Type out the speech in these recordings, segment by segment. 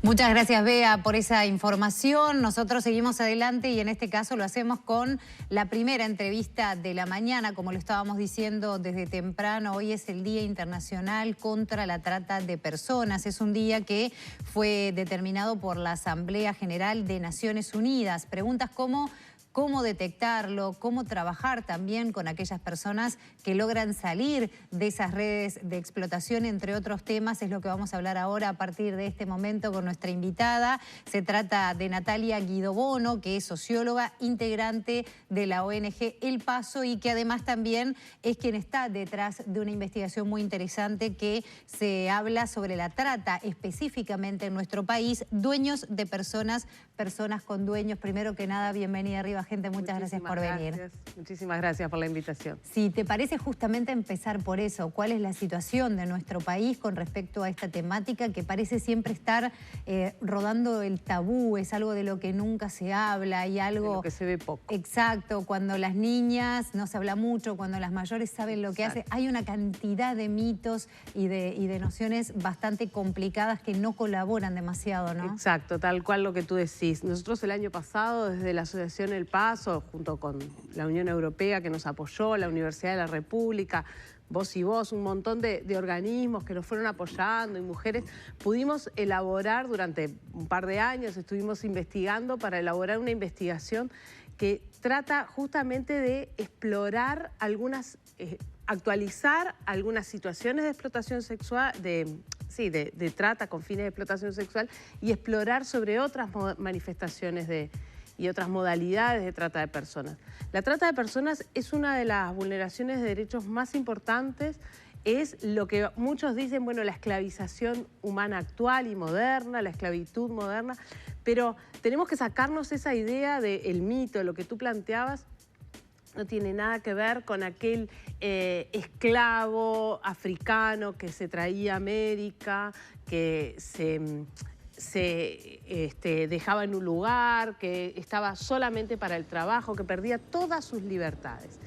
Muchas gracias, Bea, por esa información. Nosotros seguimos adelante y en este caso lo hacemos con la primera entrevista de la mañana. Como lo estábamos diciendo desde temprano, hoy es el Día Internacional contra la Trata de Personas. Es un día que fue determinado por la Asamblea General de Naciones Unidas. Preguntas como cómo detectarlo, cómo trabajar también con aquellas personas que logran salir de esas redes de explotación, entre otros temas, es lo que vamos a hablar ahora a partir de este momento con nuestra invitada. Se trata de Natalia Guidobono, que es socióloga, integrante de la ONG El Paso y que además también es quien está detrás de una investigación muy interesante que se habla sobre la trata específicamente en nuestro país, dueños de personas, personas con dueños. Primero que nada, bienvenida arriba, gente, muchas gracias por venir. Muchísimas gracias por la invitación. Si te parece justamente empezar por eso, ¿cuál es la situación de nuestro país con respecto a esta temática que parece siempre estar rodando el tabú? Es algo de lo que nunca se habla y algo... De lo que se ve poco. Exacto, cuando las niñas no se habla mucho, cuando las mayores saben lo que hacen, hay una cantidad de mitos y de nociones bastante complicadas que no colaboran demasiado, ¿no? Exacto, tal cual lo que tú decís. Nosotros el año pasado, desde la Asociación El Paso, junto con la Unión Europea que nos apoyó, la Universidad de la República, Vos y Vos, un montón de organismos que nos fueron apoyando y mujeres, pudimos elaborar durante un par de años, estuvimos investigando para elaborar una investigación que trata justamente de explorar algunas, actualizar algunas situaciones de explotación sexual, de trata con fines de explotación sexual y explorar sobre otras manifestaciones y otras modalidades de trata de personas. La trata de personas es una de las vulneraciones de derechos más importantes, es lo que muchos dicen, bueno, la esclavización humana actual y moderna, la esclavitud moderna, pero tenemos que sacarnos esa idea del mito, lo que tú planteabas, no tiene nada que ver con aquel esclavo africano que se traía a América, que se dejaba en un lugar, que estaba solamente para el trabajo, que perdía todas sus libertades.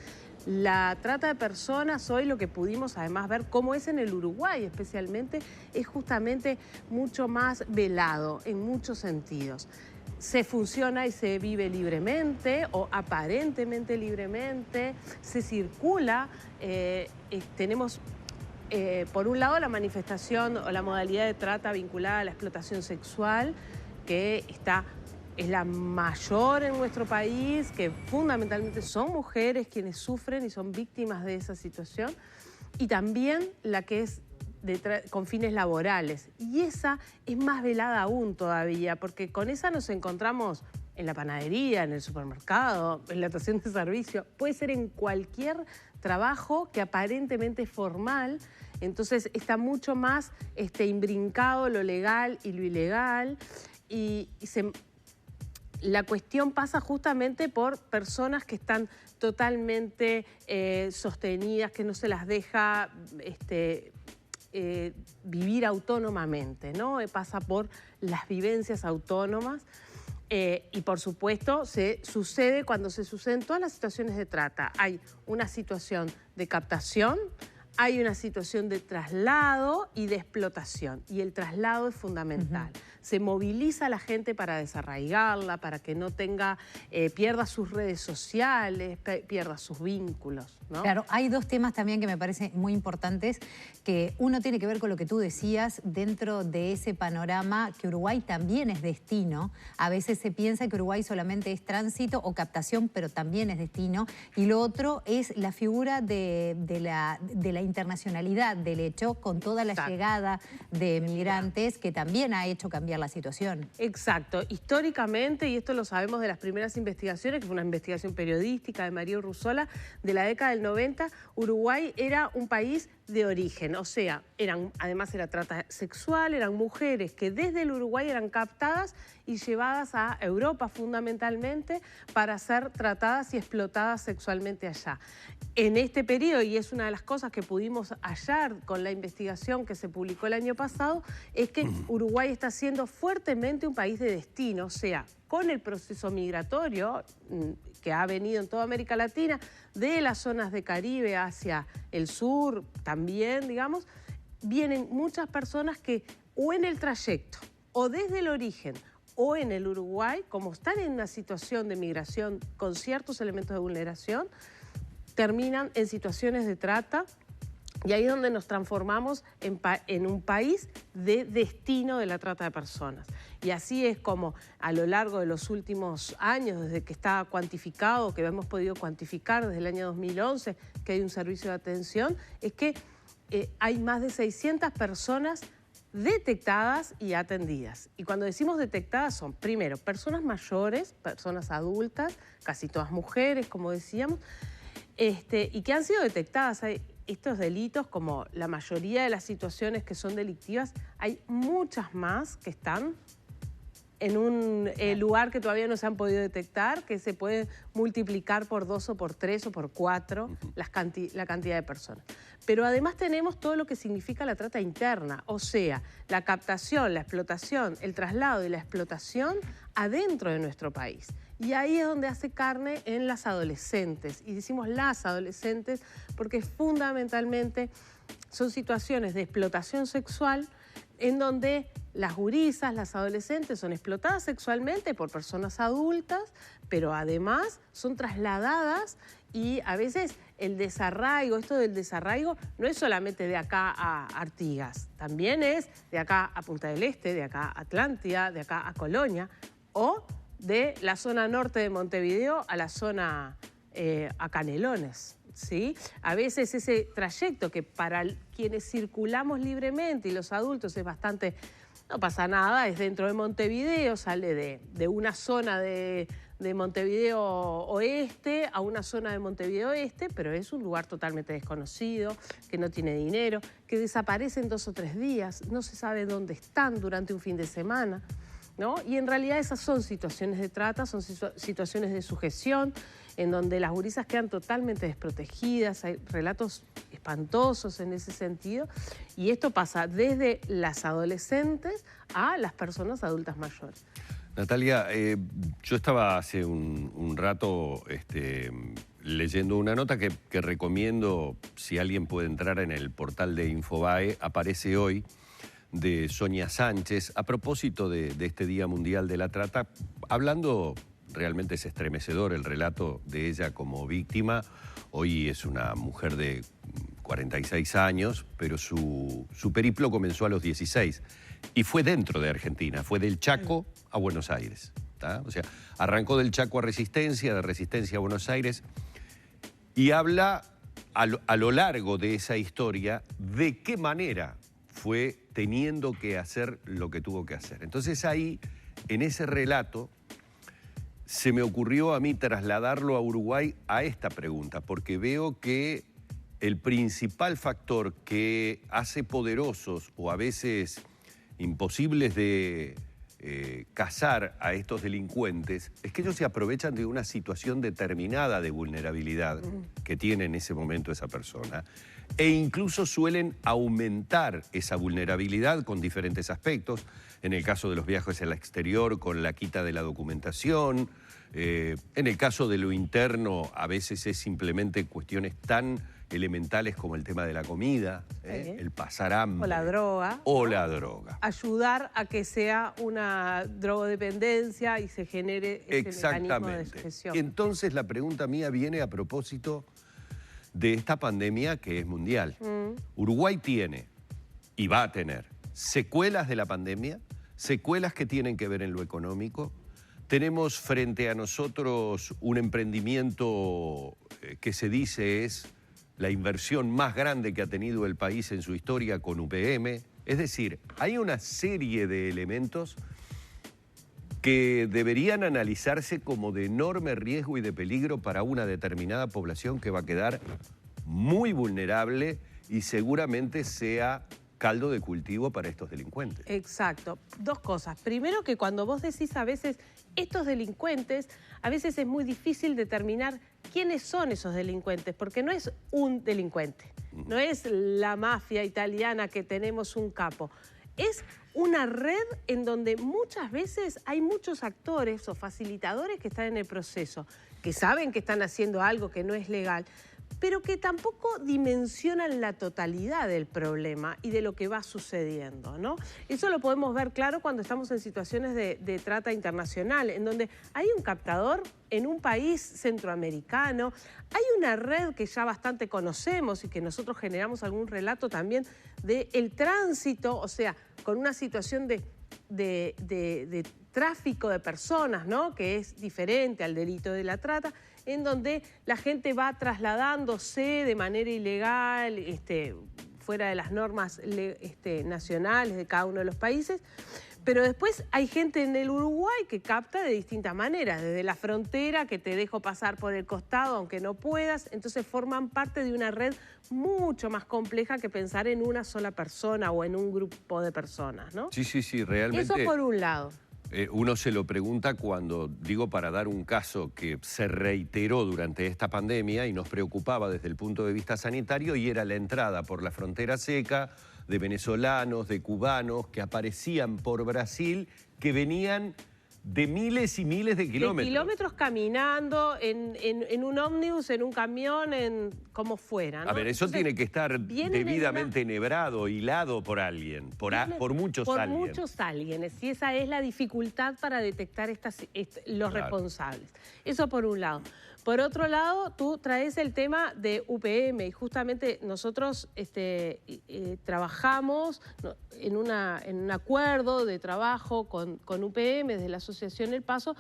La trata de personas hoy, lo que pudimos además ver cómo es en el Uruguay especialmente, es justamente mucho más velado en muchos sentidos. Se funciona y se vive libremente o aparentemente libremente, se circula, tenemos por un lado la manifestación o la modalidad de trata vinculada a la explotación sexual, que es la mayor en nuestro país, que fundamentalmente son mujeres quienes sufren y son víctimas de esa situación, y también la que es con fines laborales. Y esa es más velada aún todavía, porque con esa nos encontramos en la panadería, en el supermercado, en la estación de servicio, puede ser en cualquier trabajo que aparentemente es formal, entonces está mucho más imbrincado lo legal y lo ilegal, la cuestión pasa justamente por personas que están totalmente sostenidas, que no se las deja vivir autónomamente, ¿no? Pasa por las vivencias autónomas. Y por supuesto sucede cuando se suceden todas las situaciones de trata. Hay una situación de captación, hay una situación de traslado y de explotación. Y el traslado es fundamental. Se moviliza a la gente para desarraigarla, para que no pierda sus redes sociales, pierda sus vínculos, ¿no? Claro, hay dos temas también que me parecen muy importantes, que uno tiene que ver con lo que tú decías dentro de ese panorama, que Uruguay también es destino. A veces se piensa que Uruguay solamente es tránsito o captación, pero también es destino. Y lo otro es la figura de la internacionalidad del hecho, con toda la llegada de migrantes, que también ha hecho cambiar la situación. Exacto. Históricamente, y esto lo sabemos de las primeras investigaciones, que fue una investigación periodística de María Urruzola, de la década del 90, Uruguay era un país de origen, o sea, además era trata sexual, eran mujeres que desde el Uruguay eran captadas y llevadas a Europa fundamentalmente para ser tratadas y explotadas sexualmente allá. En este periodo, y es una de las cosas que pudimos hallar con la investigación que se publicó el año pasado, es que Uruguay está siendo fuertemente un país de destino, o sea, con el proceso migratorio que ha venido en toda América Latina, de las zonas de Caribe hacia el sur también, digamos, vienen muchas personas que o en el trayecto o desde el origen o en el Uruguay, como están en una situación de migración con ciertos elementos de vulneración, terminan en situaciones de trata. Y ahí es donde nos transformamos en un país de destino de la trata de personas. Y así es como a lo largo de los últimos años, desde que está cuantificado, que hemos podido cuantificar desde el año 2011, que hay un servicio de atención, es que hay más de 600 personas detectadas y atendidas. Y cuando decimos detectadas son, primero, personas mayores, personas adultas, casi todas mujeres, como decíamos, y que han sido detectadas. Estos delitos, como la mayoría de las situaciones que son delictivas, hay muchas más que están en un lugar que todavía no se han podido detectar, que se puede multiplicar por 2 o por 3 o por 4 la cantidad de personas. Pero además tenemos todo lo que significa la trata interna, o sea, la captación, la explotación, el traslado y la explotación adentro de nuestro país. Y ahí es donde hace carne en las adolescentes. Y decimos las adolescentes porque fundamentalmente son situaciones de explotación sexual en donde las gurisas, las adolescentes son explotadas sexualmente por personas adultas, pero además son trasladadas y a veces el desarraigo, esto del desarraigo no es solamente de acá a Artigas, también es de acá a Punta del Este, de acá a Atlántida, de acá a Colonia o de la zona norte de Montevideo a la zona a Canelones. ¿Sí? A veces ese trayecto que para quienes circulamos libremente y los adultos es bastante, no pasa nada, es dentro de Montevideo, sale de una zona de Montevideo Oeste a una zona de Montevideo Este, pero es un lugar totalmente desconocido, que no tiene dinero, que desaparecen 2 o 3 días, no se sabe dónde están durante un fin de semana, ¿no? Y en realidad esas son situaciones de trata, son situaciones de sujeción, en donde las gurisas quedan totalmente desprotegidas, hay relatos espantosos en ese sentido, y esto pasa desde las adolescentes a las personas adultas mayores. Natalia, yo estaba hace un rato leyendo una nota que recomiendo, si alguien puede entrar en el portal de Infobae, aparece hoy, de Sonia Sánchez, a propósito de este Día Mundial de la Trata, hablando. Realmente es estremecedor el relato de ella como víctima. Hoy es una mujer de 46 años, pero su periplo comenzó a los 16 y fue dentro de Argentina, fue del Chaco a Buenos Aires. ¿Tá? O sea, arrancó del Chaco a Resistencia, de Resistencia a Buenos Aires, y habla a lo largo de esa historia de qué manera fue teniendo que hacer lo que tuvo que hacer. Entonces ahí, en ese relato, se me ocurrió a mí trasladarlo a Uruguay a esta pregunta, porque veo que el principal factor que hace poderosos o a veces imposibles de cazar a estos delincuentes es que ellos se aprovechan de una situación determinada de vulnerabilidad que tiene en ese momento esa persona e incluso suelen aumentar esa vulnerabilidad con diferentes aspectos. En el caso de los viajes al exterior, con la quita de la documentación. En el caso de lo interno, a veces es simplemente cuestiones tan elementales como el tema de la comida, el pasar hambre. O la droga. O la droga. Ayudar a que sea una drogodependencia y se genere ese mecanismo de sujeción. Entonces la pregunta mía viene a propósito de esta pandemia que es mundial. Uruguay tiene y va a tener secuelas de la pandemia, secuelas que tienen que ver en lo económico. Tenemos frente a nosotros un emprendimiento que se dice es la inversión más grande que ha tenido el país en su historia con UPM. Es decir, hay una serie de elementos que deberían analizarse como de enorme riesgo y de peligro para una determinada población que va a quedar muy vulnerable y seguramente sea caldo de cultivo para estos delincuentes. Exacto. 2 cosas. Primero, que cuando vos decís a veces estos delincuentes, a veces es muy difícil determinar quiénes son esos delincuentes, porque no es un delincuente, no es la mafia italiana que tenemos un capo. Es una red en donde muchas veces hay muchos actores o facilitadores que están en el proceso, que saben que están haciendo algo que no es legal, pero que tampoco dimensionan la totalidad del problema y de lo que va sucediendo, ¿no? Eso lo podemos ver claro cuando estamos en situaciones de trata internacional, en donde hay un captador en un país centroamericano, hay una red que ya bastante conocemos y que nosotros generamos algún relato también del tránsito, o sea, con una situación de tráfico de personas, ¿no? Que es diferente al delito de la trata, en donde la gente va trasladándose de manera ilegal, fuera de las normas nacionales de cada uno de los países. Pero después hay gente en el Uruguay que capta de distintas maneras, desde la frontera, que te dejo pasar por el costado aunque no puedas, entonces forman parte de una red mucho más compleja que pensar en una sola persona o en un grupo de personas, ¿no? Sí, realmente. Eso por un lado. Uno se lo pregunta cuando, digo, para dar un caso que se reiteró durante esta pandemia y nos preocupaba desde el punto de vista sanitario, y era la entrada por la frontera seca de venezolanos, de cubanos que aparecían por Brasil, que venían de miles y miles de kilómetros. De kilómetros caminando, en un ómnibus, en un camión, en como fuera, ¿no? A ver, eso entonces, tiene que estar debidamente enhebrado, hilado por alguien, por muchos alguien. Por muchos alguienes, y esa es la dificultad para detectar los responsables. Eso por un lado. Por otro lado, tú traes el tema de UPM y justamente nosotros trabajamos en un acuerdo de trabajo con UPM desde la Asociación El Paso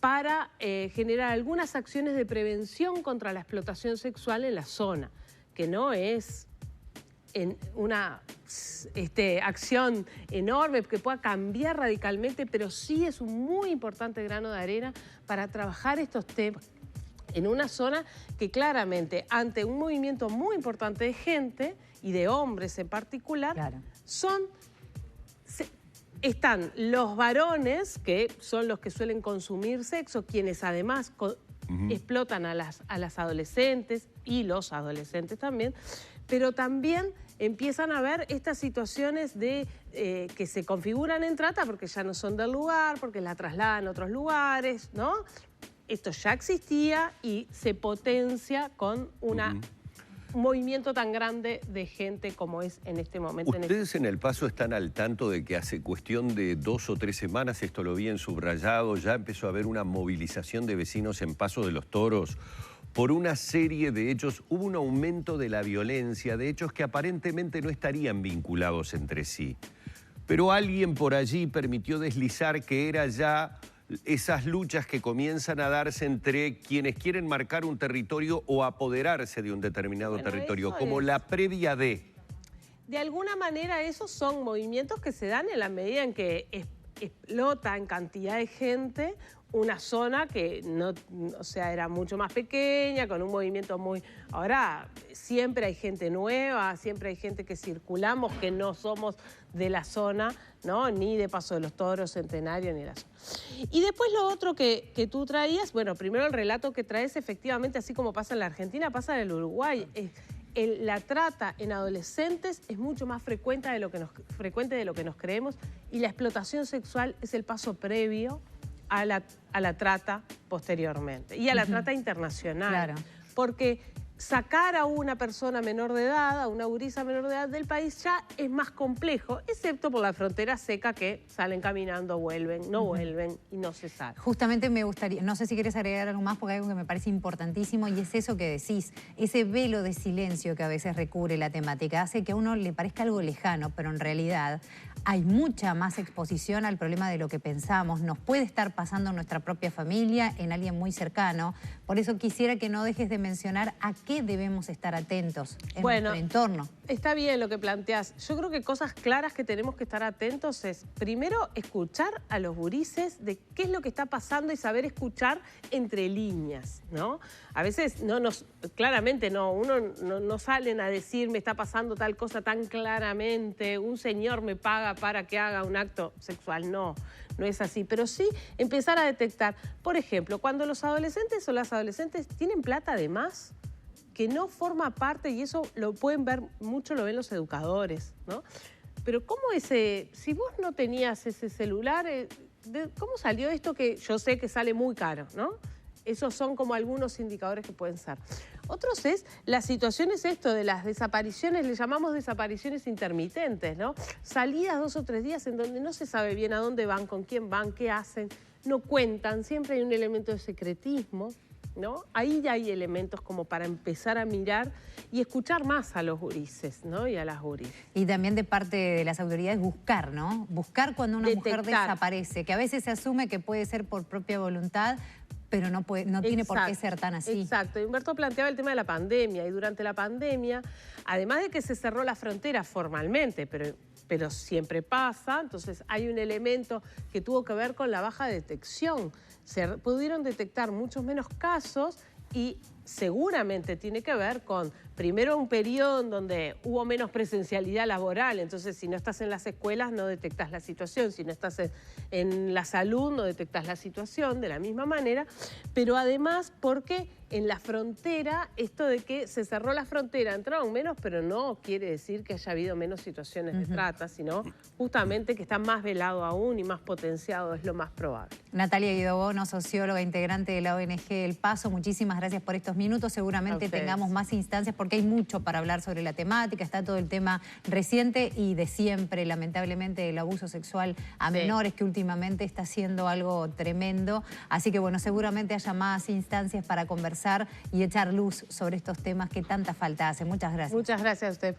para generar algunas acciones de prevención contra la explotación sexual en la zona, que no es una acción enorme que pueda cambiar radicalmente, pero sí es un muy importante grano de arena para trabajar estos temas en una zona que claramente, ante un movimiento muy importante de gente y de hombres en particular, claro, están los varones, que son los que suelen consumir sexo, quienes además explotan a las adolescentes y los adolescentes también, pero también empiezan a ver estas situaciones de que se configuran en trata porque ya no son del lugar, porque la trasladan a otros lugares, ¿no? Esto ya existía y se potencia con un movimiento tan grande de gente como es en este momento. ¿Ustedes en El Paso están al tanto de que hace cuestión de 2 o 3 semanas, esto lo vi en subrayado, ya empezó a haber una movilización de vecinos en Paso de los Toros por una serie de hechos? Hubo un aumento de la violencia, de hechos que aparentemente no estarían vinculados entre sí. Pero alguien por allí permitió deslizar que era ya esas luchas que comienzan a darse entre quienes quieren marcar un territorio o apoderarse de un determinado territorio, como la previa de... De alguna manera esos son movimientos que se dan en la medida en que explota en cantidad de gente una zona que no, o sea, era mucho más pequeña, con un movimiento muy... Ahora siempre hay gente nueva, siempre hay gente que circulamos, que no somos de la zona, ¿no? Ni de Paso de los Toros, Centenario, ni la zona. Y después lo otro que tú traías, bueno, primero el relato que traes, efectivamente, así como pasa en la Argentina, pasa en el Uruguay. La trata en adolescentes es mucho más frecuente de lo que nos creemos, y la explotación sexual es el paso previo a la trata posteriormente y a la trata internacional. Claro. Porque sacar a una persona menor de edad, a una gurisa menor de edad del país ya es más complejo, excepto por la frontera seca, que salen caminando, vuelven, no vuelven y no se sabe. Justamente me gustaría, no sé si quieres agregar algo más, porque hay algo que me parece importantísimo y es eso que decís, ese velo de silencio que a veces recubre la temática, hace que a uno le parezca algo lejano, pero en realidad hay mucha más exposición al problema de lo que pensamos. Nos puede estar pasando en nuestra propia familia, en alguien muy cercano. Por eso quisiera que no dejes de mencionar a qué debemos estar atentos en nuestro entorno. Está bien lo que planteás. Yo creo que cosas claras que tenemos que estar atentos es, primero, escuchar a los gurises de qué es lo que está pasando y saber escuchar entre líneas, ¿no? A veces claramente uno no salen a decir me está pasando tal cosa tan claramente, un señor me paga para que haga un acto sexual. No es así, pero sí empezar a detectar, por ejemplo, cuando los adolescentes o las adolescentes tienen plata de más, que no forma parte, y eso lo pueden ver mucho, lo ven los educadores, ¿no? Pero ¿cómo si vos no tenías ese celular, cómo salió esto que yo sé que sale muy caro, ¿no? Esos son como algunos indicadores que pueden ser. Otros es, la situación es esto de las desapariciones, le llamamos desapariciones intermitentes, ¿no? Salidas 2 o 3 días en donde no se sabe bien a dónde van, con quién van, qué hacen, no cuentan, siempre hay un elemento de secretismo, ¿no? Ahí ya hay elementos como para empezar a mirar y escuchar más a los gurises, ¿no? Y a las guris. Y también de parte de las autoridades buscar, ¿no? Buscar cuando una mujer desaparece, que a veces se asume que puede ser por propia voluntad, pero no tiene por qué ser tan así. Exacto. Humberto planteaba el tema de la pandemia, y durante la pandemia, además de que se cerró la frontera formalmente, pero siempre pasa, entonces hay un elemento que tuvo que ver con la baja detección. Se pudieron detectar muchos menos casos y seguramente tiene que ver con, primero, un periodo en donde hubo menos presencialidad laboral, entonces si no estás en las escuelas no detectas la situación, si no estás en la salud no detectas la situación de la misma manera, pero además porque en la frontera, esto de que se cerró la frontera, entraron menos, pero no quiere decir que haya habido menos situaciones de trata, sino justamente que está más velado aún y más potenciado, es lo más probable. Natalia Guidobono, socióloga, integrante de la ONG El Paso, muchísimas gracias por estos minutos. Seguramente tengamos más instancias porque hay mucho para hablar sobre la temática. Está todo el tema reciente y de siempre, lamentablemente, el abuso sexual a menores, que últimamente está siendo algo tremendo. Así que, bueno, seguramente haya más instancias para conversar y echar luz sobre estos temas que tanta falta hacen. Muchas gracias. Muchas gracias a ustedes por